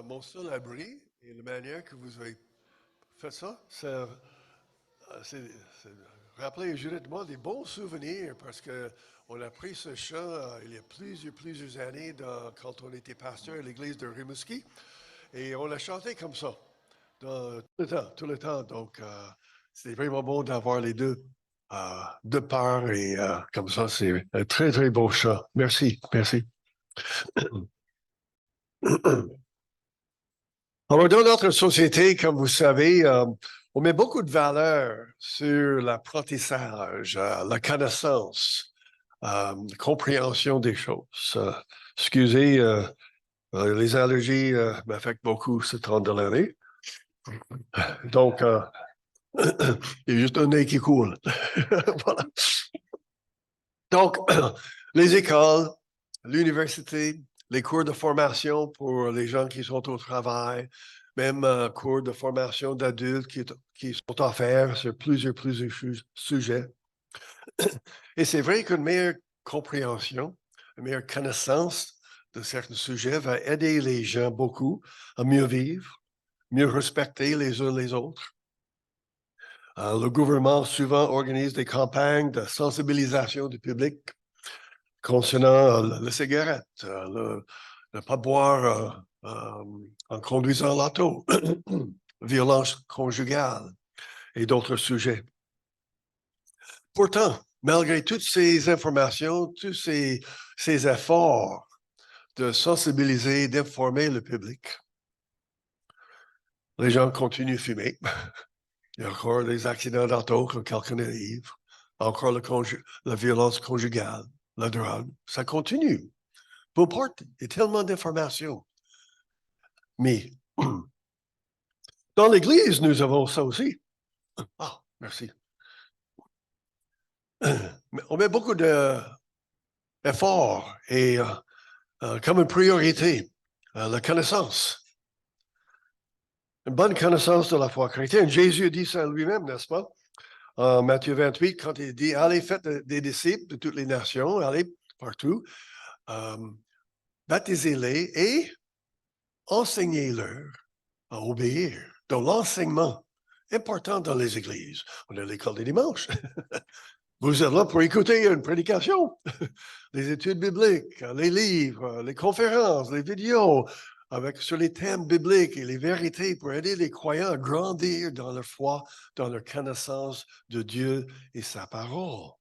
mon seul abri et la manière que vous avez fait ça, c'est rappeler juridiquement des bons souvenirs parce que on a pris ce chant il y a plusieurs années quand on était pasteur à l'église de Rimouski et on l'a chanté comme ça tout le temps. Donc, c'est vraiment bon d'avoir les deux parts et comme ça, c'est un très beau chant. Merci, merci. Alors, dans notre société, comme vous savez, on met beaucoup de valeur sur l'apprentissage, la connaissance, la compréhension des choses. Excusez, les allergies m'affectent beaucoup ce temps de l'année. Donc, il y a juste un nez qui coule. Voilà. Donc, les écoles, l'université, les cours de formation pour les gens qui sont au travail, même cours de formation d'adultes qui sont offerts sur plusieurs sujets. Et c'est vrai qu'une meilleure compréhension, une meilleure connaissance de certains sujets va aider les gens beaucoup à mieux vivre, mieux respecter les uns les autres. Le gouvernement souvent organise des campagnes de sensibilisation du public concernant la cigarette, ne pas boire en conduisant l'auto, violence conjugale et d'autres sujets. Pourtant, malgré toutes ces informations, tous ces efforts de sensibiliser, d'informer le public, les gens continuent de fumer. Il y a encore des accidents d'auto quand quelqu'un arrive, encore la violence conjugale, la drogue, ça continue. Peu importe, il y a tellement d'informations. Mais dans l'Église, nous avons ça aussi. Ah, merci. On met beaucoup d'efforts et comme une priorité, la connaissance. Une bonne connaissance de la foi chrétienne. Jésus dit ça lui-même, n'est-ce pas? En Matthieu 28, quand il dit, allez, faites des disciples de toutes les nations, allez partout, baptisez-les et enseignez-leur à obéir. Donc, l'enseignement, important dans les églises. On a l'école des dimanches. Vous êtes là pour écouter une prédication, les études bibliques, les livres, les conférences, les vidéos sur les thèmes bibliques et les vérités pour aider les croyants à grandir dans leur foi, dans leur connaissance de Dieu et sa parole.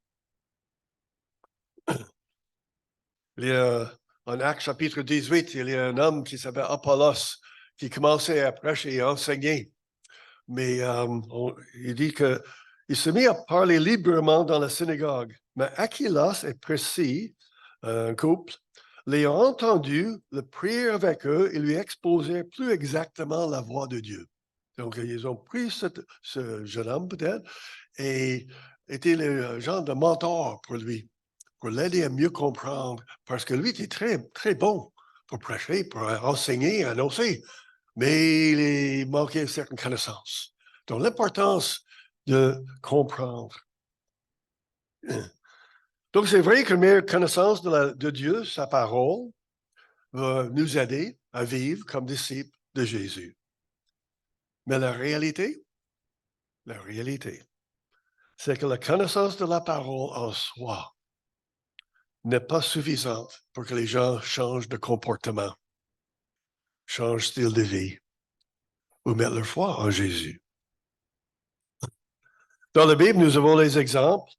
En Actes chapitre 18, il y a un homme qui s'appelle Apollos qui commençait à prêcher et enseigner. Mais il dit qu'il se mit à parler librement dans la synagogue. Mais Aquilas et Priscille, un couple, l'ayant entendu, le prièrent avec eux et lui exposèrent plus exactement la voix de Dieu. Donc, ils ont pris ce jeune homme, peut-être, et étaient le genre de mentor pour lui, pour l'aider à mieux comprendre, parce que lui était très bon pour prêcher, pour enseigner, annoncer, mais il manquait certaines connaissances. Donc, l'importance de comprendre. Donc, c'est vrai que meilleure connaissance de Dieu, sa parole, va nous aider à vivre comme disciples de Jésus. Mais la réalité, c'est que la connaissance de la parole en soi n'est pas suffisante pour que les gens changent de comportement, changent de style de vie ou mettent leur foi en Jésus. Dans la Bible, nous avons les exemples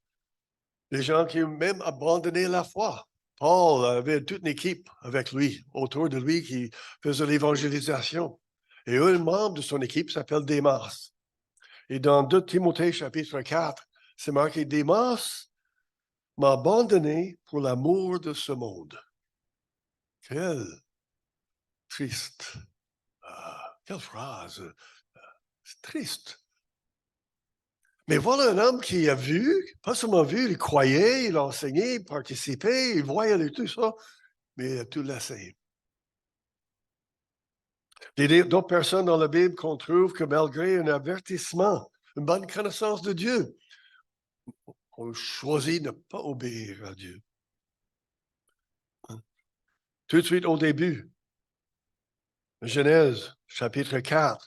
des gens qui ont même abandonné la foi. Paul avait toute une équipe avec lui, autour de lui, qui faisait l'évangélisation. Et un membre de son équipe s'appelle Démas. Et dans 2 Timothée chapitre 4, c'est marqué, Démas m'a abandonné pour l'amour de ce monde. Quelle triste, quelle phrase, c'est triste. Mais voilà un homme qui a vu, pas seulement vu, il croyait, il enseignait, il participait, il voyait tout ça, mais il a tout laissé. Il y a d'autres personnes dans la Bible qu'on trouve que malgré un avertissement, une bonne connaissance de Dieu, on choisit de ne pas obéir à Dieu. Tout de suite au début, Genèse, chapitre 4,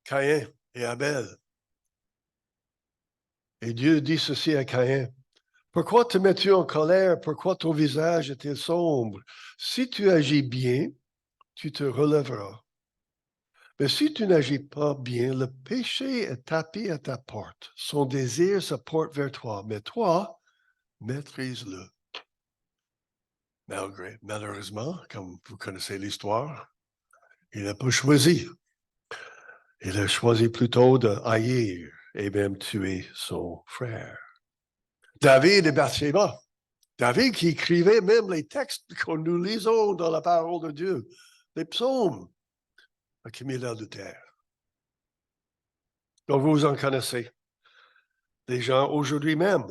Caïn et Abel. Et Dieu dit ceci à Caïn. Pourquoi te mets-tu en colère? Pourquoi ton visage est-il sombre? Si tu agis bien, tu te relèveras. Mais si tu n'agis pas bien, le péché est tapé à ta porte. Son désir se porte vers toi, mais toi, maîtrise-le. Malheureusement, comme vous connaissez l'histoire, il n'a pas choisi. Il a choisi plutôt de haïr et même tuer son frère. David et Bathsheba. David qui écrivait même les textes que nous lisons dans la parole de Dieu, les psaumes, a commis l'adultère. Donc vous en connaissez. Des gens aujourd'hui même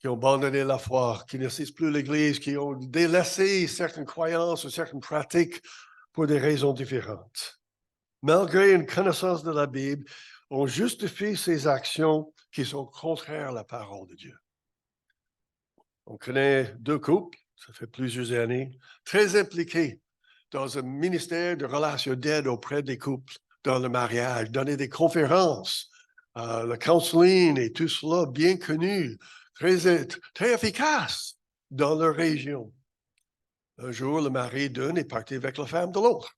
qui ont abandonné la foi, qui n'assistent plus l'Église, qui ont délaissé certaines croyances ou certaines pratiques pour des raisons différentes. Malgré une connaissance de la Bible, on justifie ces actions qui sont contraires à la parole de Dieu. On connaît deux couples, ça fait plusieurs années, très impliqués dans un ministère de relations d'aide auprès des couples dans le mariage, donner des conférences, le counseling et tout cela bien connu, très efficace dans leur région. Un jour, le mari d'un est parti avec la femme de l'autre.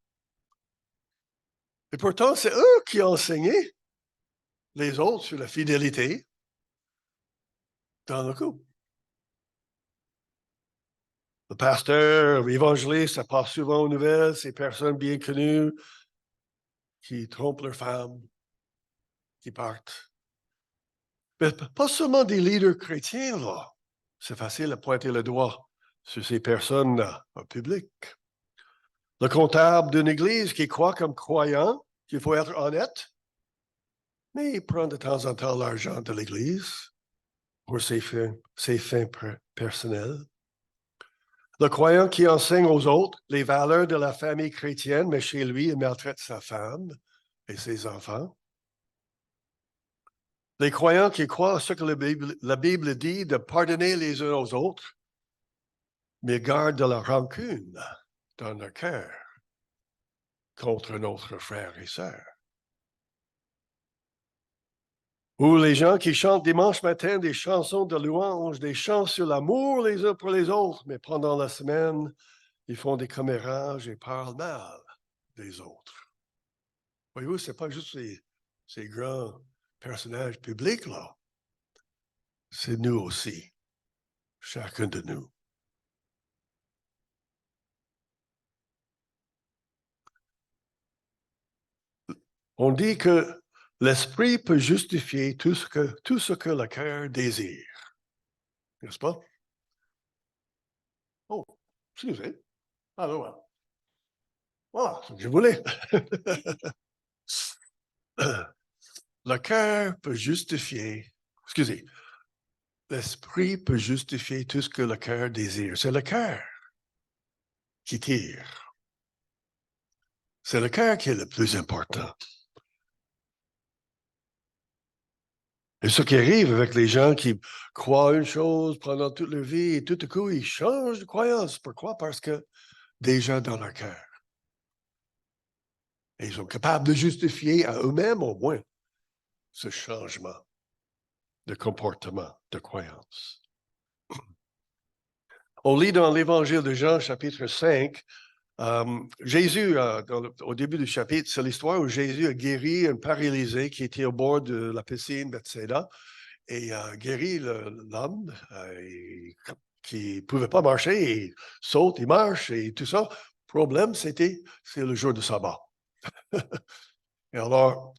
Et pourtant, c'est eux qui ont enseigné les autres sur la fidélité dans le couple. Le pasteur, l'évangéliste, ça passe souvent aux nouvelles, ces personnes bien connues qui trompent leurs femmes, qui partent. Mais pas seulement des leaders chrétiens, là. C'est facile à pointer le doigt sur ces personnes en public. Le comptable d'une église qui croit comme croyant qu'il faut être honnête, mais il prend de temps en temps l'argent de l'église pour ses fins personnelles. Le croyant qui enseigne aux autres les valeurs de la famille chrétienne, mais chez lui, il maltraite sa femme et ses enfants. Les croyants qui croient à ce que la Bible dit de pardonner les uns aux autres, mais gardent de la rancune dans leur cœur contre notre frère et sœur. Ou les gens qui chantent dimanche matin des chansons de louange, des chants sur l'amour les uns pour les autres, mais pendant la semaine, ils font des commérages et parlent mal des autres. Voyez-vous, ce n'est pas juste ces grands personnages publics, là. C'est nous aussi, chacun de nous. On dit que l'esprit peut justifier tout ce que le cœur désire. N'est-ce pas? Oh, excusez. Alors, voilà, ce que je voulais. Le cœur peut justifier, excusez, l'esprit peut justifier tout ce que le cœur désire. C'est le cœur qui tire. C'est le cœur qui est le plus important. Et ce qui arrive avec les gens qui croient une chose pendant toute leur vie et tout à coup, ils changent de croyance. Pourquoi? Parce que déjà dans leur cœur. Et ils sont capables de justifier à eux-mêmes au moins ce changement de comportement, de croyance. On lit dans l'Évangile de Jean, chapitre 5, Jésus, au début du chapitre, c'est l'histoire où Jésus a guéri un paralysé qui était au bord de la piscine Bethsaida et a guéri l'homme qui ne pouvait pas marcher, il saute, il marche et tout ça. Le problème, c'est le jour de sabbat. Et alors,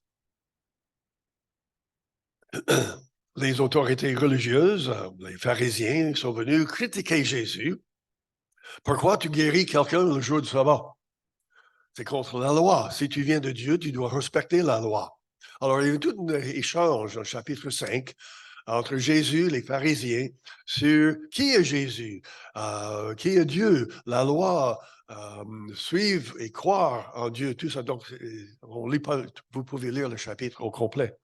les autorités religieuses, les pharisiens sont venus critiquer Jésus. Pourquoi tu guéris quelqu'un le jour du sabbat? C'est contre la loi. Si tu viens de Dieu, tu dois respecter la loi. Alors, il y a eu tout un échange dans le chapitre 5 entre Jésus et les pharisiens sur qui est Jésus, qui est Dieu, la loi, suivre et croire en Dieu, tout ça. Donc, on lit pas, vous pouvez lire le chapitre au complet.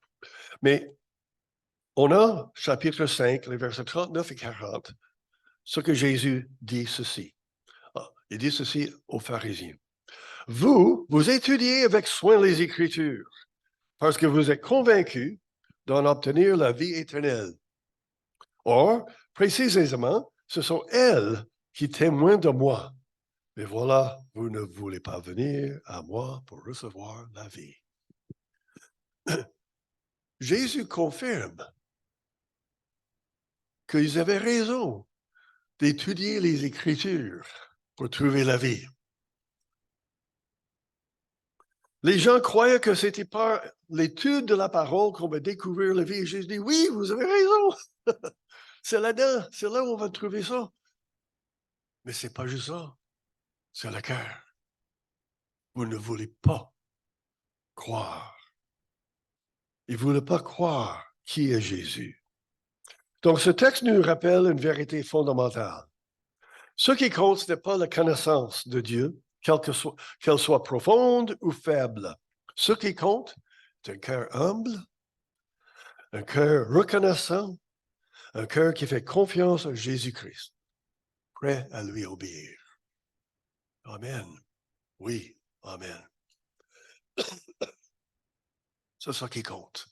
Mais on a, chapitre 5, les versets 39 et 40, ce que Jésus dit ceci. Il dit ceci aux pharisiens. Vous étudiez avec soin les Écritures, parce que vous êtes convaincus d'en obtenir la vie éternelle. Or, précisément, ce sont elles qui témoignent de moi. Mais voilà, vous ne voulez pas venir à moi pour recevoir la vie. Jésus confirme qu'ils avaient raison d'étudier les Écritures pour trouver la vie. Les gens croyaient que c'était par l'étude de la parole qu'on va découvrir la vie. Et Jésus dit, oui, vous avez raison. C'est là-dedans, c'est là où on va trouver ça. Mais c'est pas juste ça, c'est le cœur. Vous ne voulez pas croire. Ils ne voulaient pas croire qui est Jésus. Donc, ce texte nous rappelle une vérité fondamentale. Ce qui compte, ce n'est pas la connaissance de Dieu, qu'elle soit profonde ou faible. Ce qui compte, c'est un cœur humble, un cœur reconnaissant, un cœur qui fait confiance en Jésus-Christ, prêt à lui obéir. Amen. Oui, amen. C'est ça qui compte.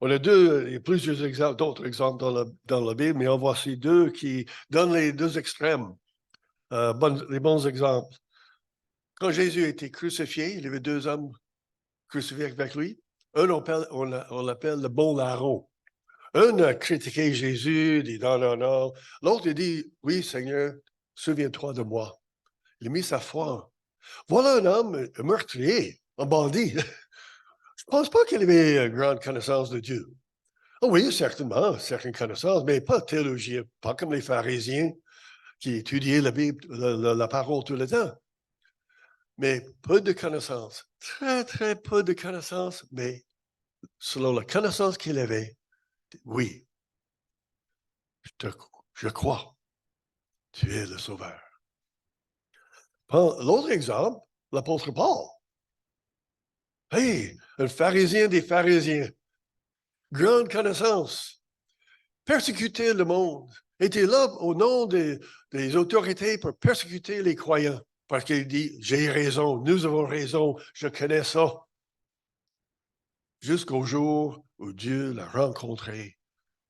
On a il y a plusieurs exemples, d'autres exemples dans la Bible, mais en voici deux qui donnent les deux extrêmes, les bons exemples. Quand Jésus a été crucifié, il y avait deux hommes crucifiés avec lui. Un, on l'appelle le bon larron. Un a critiqué Jésus, dit non, non, non. L'autre, il dit, oui, Seigneur, souviens-toi de moi. Il a mis sa foi. Voilà un homme un meurtrier, un bandit. Je ne pense pas qu'il avait une grande connaissance de Dieu. Oh oui, certainement, certaines connaissances, mais pas théologie, pas comme les pharisiens qui étudiaient la Bible, la parole tout le temps. Mais peu de connaissances, très, très peu de connaissances, mais selon la connaissance qu'il avait, oui, je crois, tu es le Sauveur. L'autre exemple, l'apôtre Paul. Hey, un pharisien des pharisiens, grande connaissance, persécutait le monde, était là au nom des autorités pour persécuter les croyants. Parce qu'il dit, j'ai raison, nous avons raison, je connais ça. Jusqu'au jour où Dieu l'a rencontré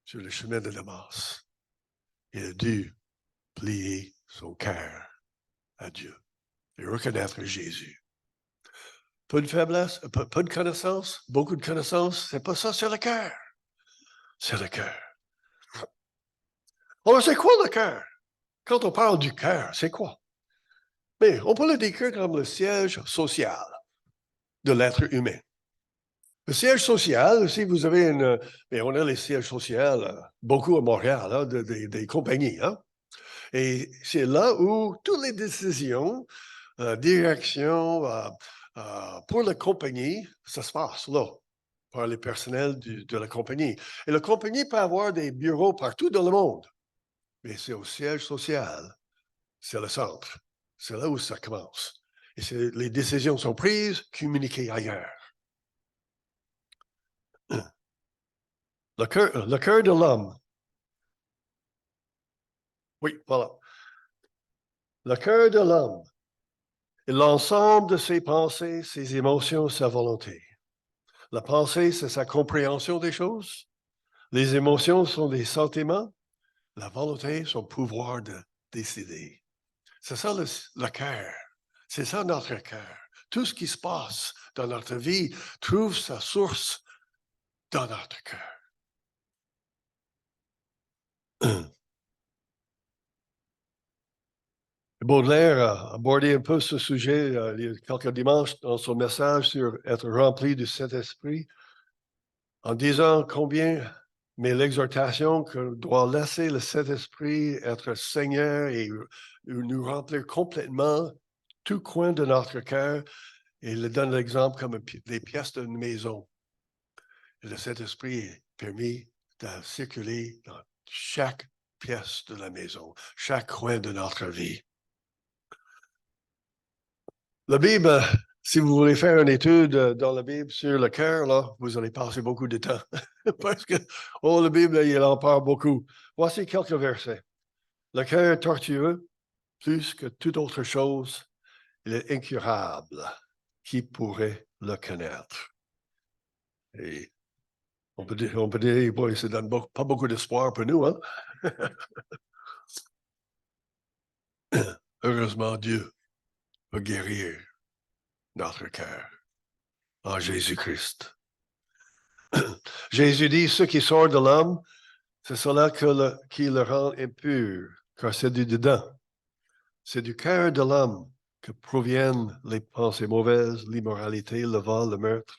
sur le chemin de Damas. Il a dû plier son cœur à Dieu et reconnaître Jésus. Peu de faiblesse, peu de connaissance, beaucoup de connaissances, c'est pas ça, c'est le cœur. C'est le cœur. Alors, c'est quoi le cœur? Quand on parle du cœur, c'est quoi? Mais on peut le décrire comme le siège social de l'être humain. Le siège social, si vous avez mais on a les sièges sociaux, beaucoup à Montréal, hein, des compagnies. Hein? Et c'est là où toutes les décisions, direction pour la compagnie, ça se passe là, par les personnels de la compagnie. Et la compagnie peut avoir des bureaux partout dans le monde, mais c'est au siège social, c'est le centre. C'est là où ça commence. Et les décisions sont prises, communiquées ailleurs. Le cœur de l'homme. Oui, voilà. Le cœur de l'homme est l'ensemble de ses pensées, ses émotions, sa volonté. La pensée, c'est sa compréhension des choses. Les émotions sont des sentiments. La volonté, son pouvoir de décider. C'est ça le cœur. C'est ça notre cœur. Tout ce qui se passe dans notre vie trouve sa source dans notre cœur. Baudelaire a abordé un peu ce sujet il y a quelques dimanches dans son message sur être rempli du Saint-Esprit, en disant combien, mais l'exhortation que doit laisser le Saint-Esprit être Seigneur et nous remplir complètement tout coin de notre cœur. Et il donne l'exemple comme des pièces d'une maison. Et le Saint-Esprit est permis de circuler dans chaque pièce de la maison, chaque coin de notre vie. La Bible, si vous voulez faire une étude dans la Bible sur le cœur, là, vous allez passer beaucoup de temps. Parce que, la Bible, il en parle beaucoup. Voici quelques versets. Le cœur est tortueux, plus que toute autre chose. il est incurable. Qui pourrait le connaître? Et on peut dire bon, ça ne donne pas beaucoup d'espoir pour nous, hein? Heureusement, Dieu va guérir notre cœur en Jésus-Christ. Jésus dit, ce qui sort de l'homme, c'est cela qui le rend impur, car c'est du dedans. C'est du cœur de l'homme que proviennent les pensées mauvaises, l'immoralité, le vol, le meurtre,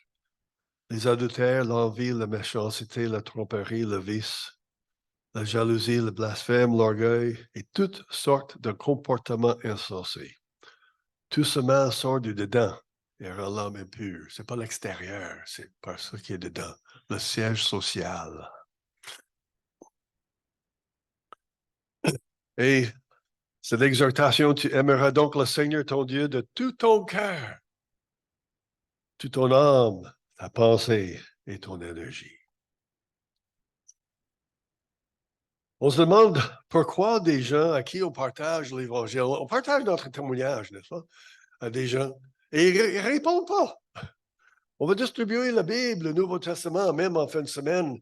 les adultères, l'envie, la méchanceté, la tromperie, le vice, la jalousie, le blasphème, l'orgueil et toutes sortes de comportements insensés. Tout ce mal sort du dedans et rend l'homme impur. C'est pas l'extérieur, c'est par ce qui est dedans, le siège social. Et c'est l'exhortation, tu aimeras donc le Seigneur ton Dieu de tout ton cœur, toute ton âme, ta pensée et ton énergie. On se demande pourquoi des gens à qui on partage l'Évangile, on partage notre témoignage, n'est-ce pas, à des gens, et ils ne répondent pas. On va distribuer la Bible, le Nouveau Testament, même en fin de semaine.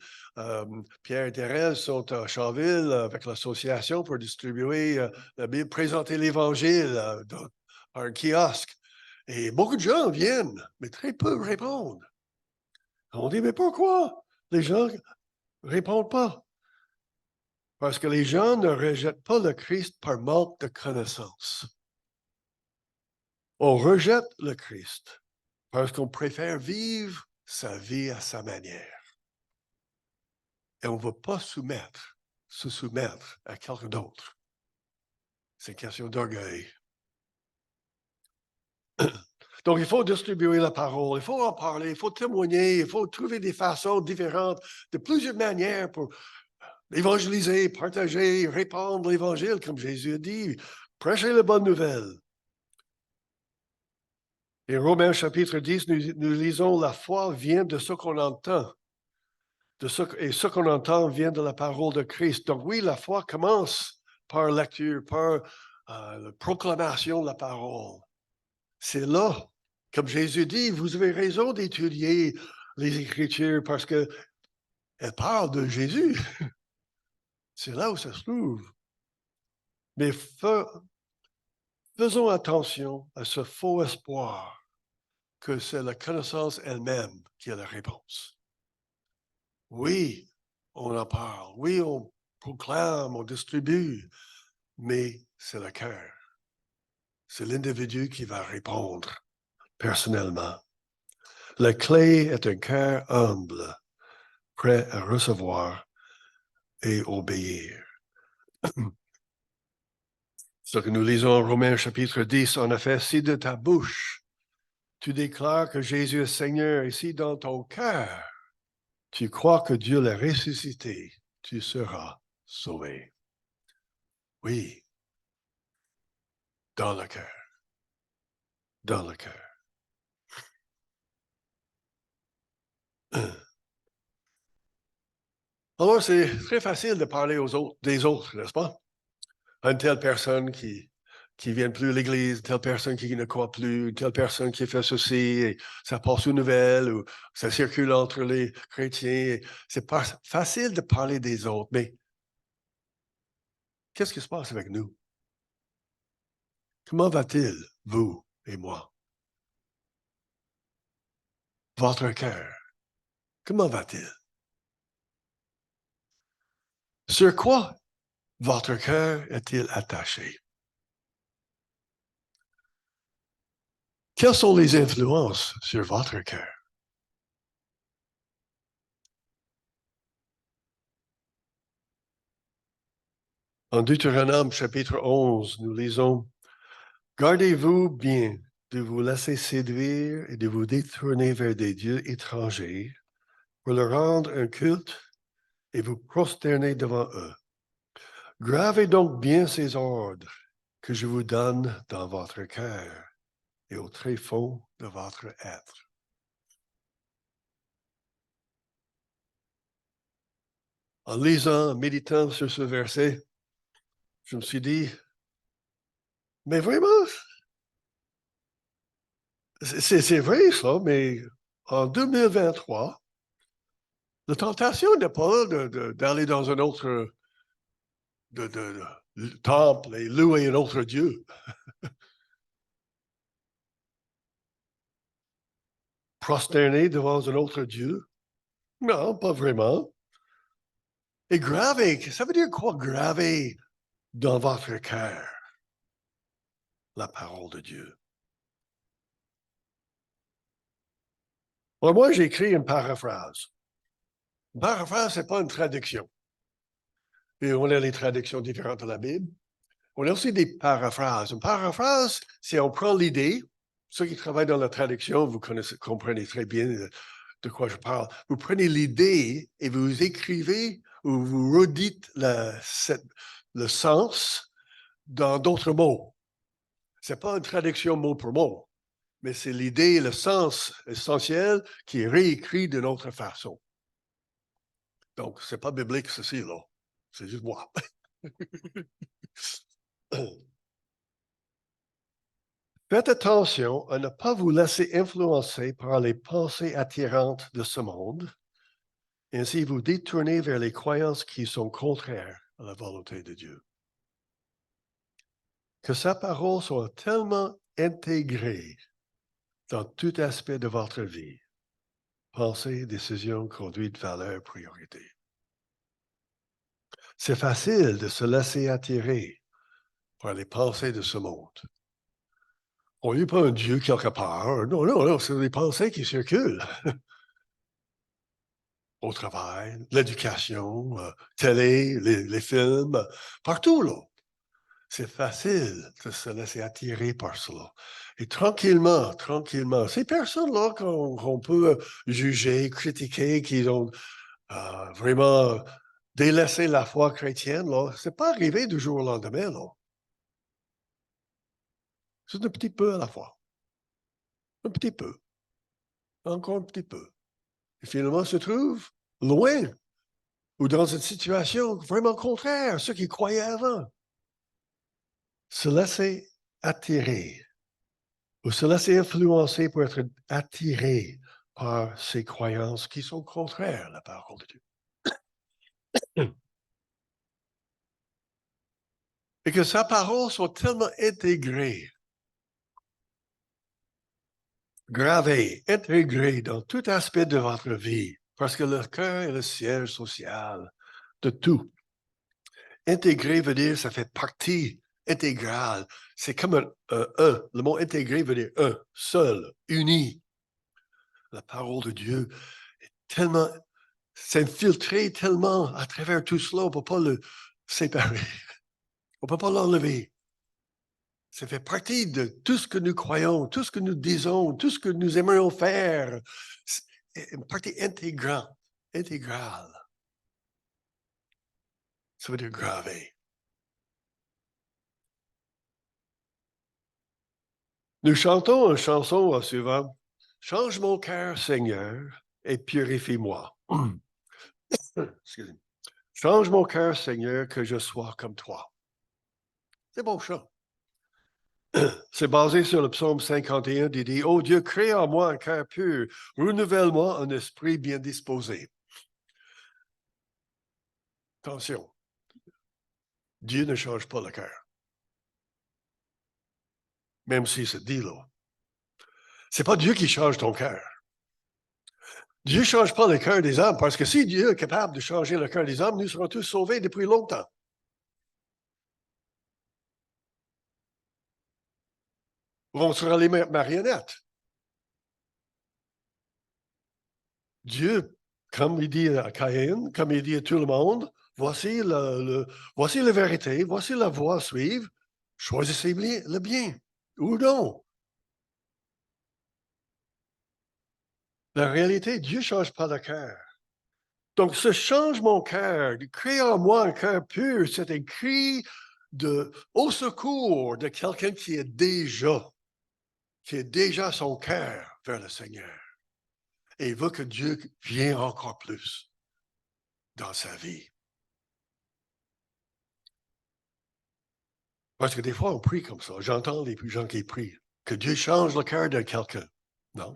Pierre et Thérèse sont à Charville avec l'association pour distribuer la Bible, présenter l'Évangile dans un kiosque. Et beaucoup de gens viennent, mais très peu répondent. On dit, mais pourquoi les gens ne répondent pas? Parce que les gens ne rejettent pas le Christ par manque de connaissance. On rejette le Christ parce qu'on préfère vivre sa vie à sa manière. Et on ne va pas se soumettre à quelqu'un d'autre. C'est une question d'orgueil. Donc, il faut distribuer la parole, il faut en parler, il faut témoigner, il faut trouver des façons différentes, de plusieurs manières pour évangéliser, partager, répandre l'Évangile, comme Jésus a dit, prêcher la bonne nouvelle. Et Romains chapitre 10, nous lisons, la foi vient de ce qu'on entend. Et ce qu'on entend vient de la parole de Christ. Donc oui, la foi commence par lecture, par la proclamation de la parole. C'est là, comme Jésus dit, vous avez raison d'étudier les Écritures parce qu'elles parlent de Jésus. C'est là où ça se trouve. Mais faisons attention à ce faux espoir que c'est la connaissance elle-même qui est la réponse. Oui, on en parle. Oui, on proclame, on distribue, mais c'est le cœur. C'est l'individu qui va répondre personnellement. La clé est un cœur humble, prêt à recevoir et obéir. Ce que nous lisons en Romains chapitre 10, en effet, si de ta bouche tu déclares que Jésus est Seigneur et si dans ton cœur tu crois que Dieu l'a ressuscité, tu seras sauvé. Oui, dans le cœur. Dans le cœur. Alors, c'est très facile de parler des autres, n'est-ce pas? Une telle personne qui ne vient plus à l'église, telle personne qui ne croit plus, telle personne qui fait ceci, et ça passe aux nouvelles, ou ça circule entre les chrétiens. C'est pas facile de parler des autres, mais qu'est-ce qui se passe avec nous? Comment va-t-il, vous et moi? Votre cœur, comment va-t-il? Sur quoi votre cœur est-il attaché? Quelles sont les influences sur votre cœur? En Deutéronome chapitre 11, nous lisons, gardez-vous bien de vous laisser séduire et de vous détourner vers des dieux étrangers pour leur rendre un culte et vous prosterner devant eux. Gravez donc bien ces ordres que je vous donne dans votre cœur et au tréfonds de votre être. En lisant, en méditant sur ce verset, je me suis dit, mais vraiment, C'est vrai, ça, mais en 2023, la tentation n'est pas d'aller dans un autre temple et louer un autre Dieu. Prosterner devant un autre Dieu. Non, pas vraiment. Et graver, ça veut dire quoi, graver dans votre cœur la parole de Dieu? Alors, moi, j'ai écrit une paraphrase. Une paraphrase, ce n'est pas une traduction. Et on a les traductions différentes de la Bible. On a aussi des paraphrases. Une paraphrase, c'est on prend l'idée. Ceux qui travaillent dans la traduction, vous comprenez très bien de quoi je parle. Vous prenez l'idée et vous écrivez ou vous redites le sens dans d'autres mots. Ce n'est pas une traduction mot pour mot, mais c'est l'idée, le sens essentiel qui est réécrit d'une autre façon. Donc, ce n'est pas biblique, ceci, là. C'est juste moi. Faites attention à ne pas vous laisser influencer par les pensées attirantes de ce monde, ainsi vous détourner vers les croyances qui sont contraires à la volonté de Dieu. Que sa parole soit tellement intégrée dans tout aspect de votre vie, pensée, décision, conduite, valeur, priorité. C'est facile de se laisser attirer par les pensées de ce monde. On n'est pas un Dieu quelque part. Non, non, non, c'est des pensées qui circulent. Au travail, l'éducation, télé, les films, partout, là. C'est facile de se laisser attirer par cela. Et tranquillement, tranquillement, ces personnes-là qu'on peut juger, critiquer, qui ont vraiment délaissé la foi chrétienne, là, c'est pas arrivé du jour au lendemain, là. C'est un petit peu à la fois. Un petit peu. Encore un petit peu. Et finalement, se trouve loin ou dans une situation vraiment contraire à ce qu'ils croyaient avant. Se laisser attirer ou se laisser influencer pour être attiré par ces croyances qui sont contraires à la parole de Dieu. Et que sa parole soit tellement intégrée, gravée, intégrée dans tout aspect de votre vie, parce que le cœur est le siège social de tout. Intégré veut dire ça fait partie intégrale. C'est comme un. Le mot intégré veut dire un, seul, uni. La parole de Dieu est tellement s'infiltrer tellement à travers tout cela, on ne peut pas le séparer. On ne peut pas l'enlever. Ça fait partie de tout ce que nous croyons, tout ce que nous disons, tout ce que nous aimerions faire. C'est une partie intégrale. Ça veut dire gravé. Nous chantons une chanson souvent. Change mon cœur, Seigneur, et purifie-moi. Excusez-moi. Change mon cœur, Seigneur, que je sois comme toi. C'est bon chant. C'est basé sur le psaume 51 qui dit, ô Dieu, crée en moi un cœur pur, renouvelle-moi un esprit bien disposé. Attention, Dieu ne change pas le cœur, même si c'est dit là. C'est pas Dieu qui change ton cœur. Dieu ne change pas le cœur des hommes, parce que si Dieu est capable de changer le cœur des hommes, nous serons tous sauvés depuis longtemps. On sera les marionnettes. Dieu, comme il dit à Caïn, comme il dit à tout le monde, voici la vérité, voici la voie à suivre, choisissez le bien ou non. La réalité, Dieu ne change pas de cœur. Donc, ce change mon cœur, crée en moi un cœur pur, c'est un cri au secours de quelqu'un qui est déjà son cœur vers le Seigneur. Et il veut que Dieu vienne encore plus dans sa vie. Parce que des fois, on prie comme ça. J'entends les gens qui prient que Dieu change le cœur de quelqu'un. Non.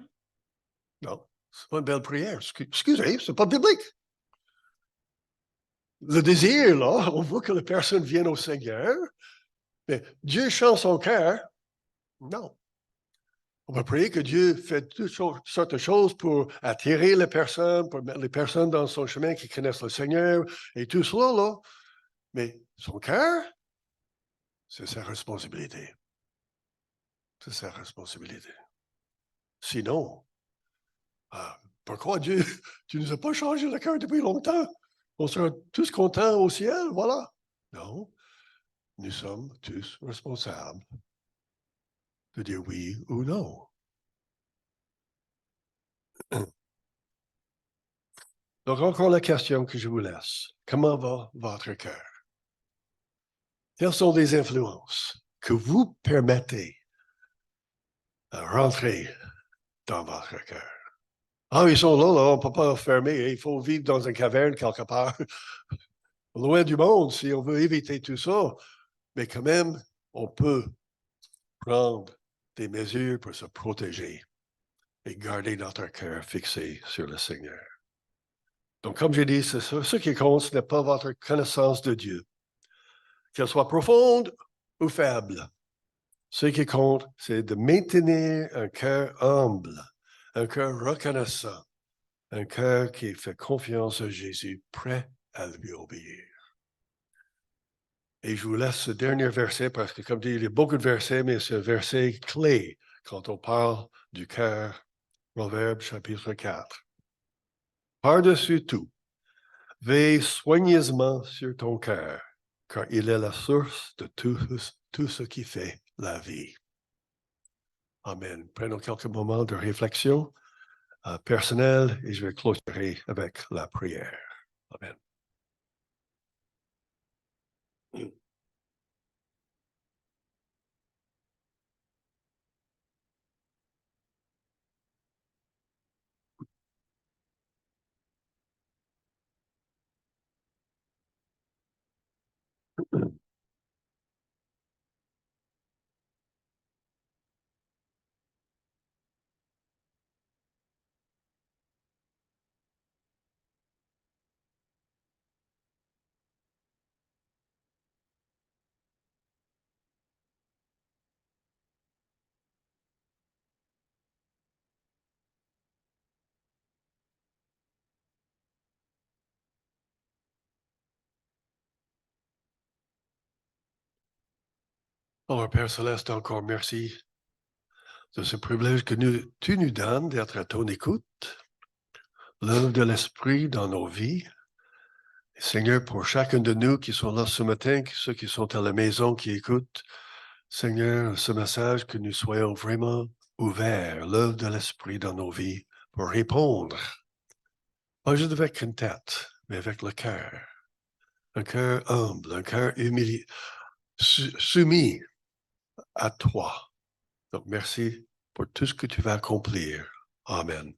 Non. C'est pas une belle prière. Excusez, c'est pas biblique. Le désir, là, on veut que la personne vienne au Seigneur, mais Dieu change son cœur. Non. On va prier que Dieu fait toutes sortes de choses pour attirer les personnes, pour mettre les personnes dans son chemin qui connaissent le Seigneur et tout cela, là. Mais son cœur, c'est sa responsabilité. C'est sa responsabilité. Sinon, pourquoi Dieu, tu ne nous as pas changé le cœur depuis longtemps? On sera tous contents au ciel, voilà. Non, nous sommes tous responsables de dire oui ou non. Donc, encore la question que je vous laisse. Comment va votre cœur? Quelles sont les influences que vous permettez de rentrer dans votre cœur? Ah, ils sont là, on ne peut pas fermer. Il faut vivre dans une caverne quelque part, loin du monde, si on veut éviter tout ça. Mais quand même, on peut prendre des mesures pour se protéger et garder notre cœur fixé sur le Seigneur. Donc, comme j'ai dit, c'est ça. Ce qui compte, ce n'est pas votre connaissance de Dieu, qu'elle soit profonde ou faible. Ce qui compte, c'est de maintenir un cœur humble, un cœur reconnaissant, un cœur qui fait confiance à Jésus, prêt à lui obéir. Et je vous laisse ce dernier verset parce que, comme dit, il y a beaucoup de versets, mais c'est un verset clé quand on parle du cœur. Proverbe chapitre 4. Par-dessus tout, veille soigneusement sur ton cœur, car il est la source de tout ce qui fait la vie. Amen. Prenons quelques moments de réflexion personnelle et je vais clôturer avec la prière. Amen. Alors, Père Céleste, encore merci de ce privilège que tu nous donnes d'être à ton écoute, l'œuvre de l'Esprit dans nos vies. Seigneur, pour chacun de nous qui sont là ce matin, ceux qui sont à la maison, qui écoutent, Seigneur, ce message, que nous soyons vraiment ouverts, l'œuvre de l'Esprit dans nos vies, pour répondre, pas juste avec une tête, mais avec le cœur. Un cœur humble, un cœur humilié, soumis à toi. Donc, merci pour tout ce que tu vas accomplir. Amen.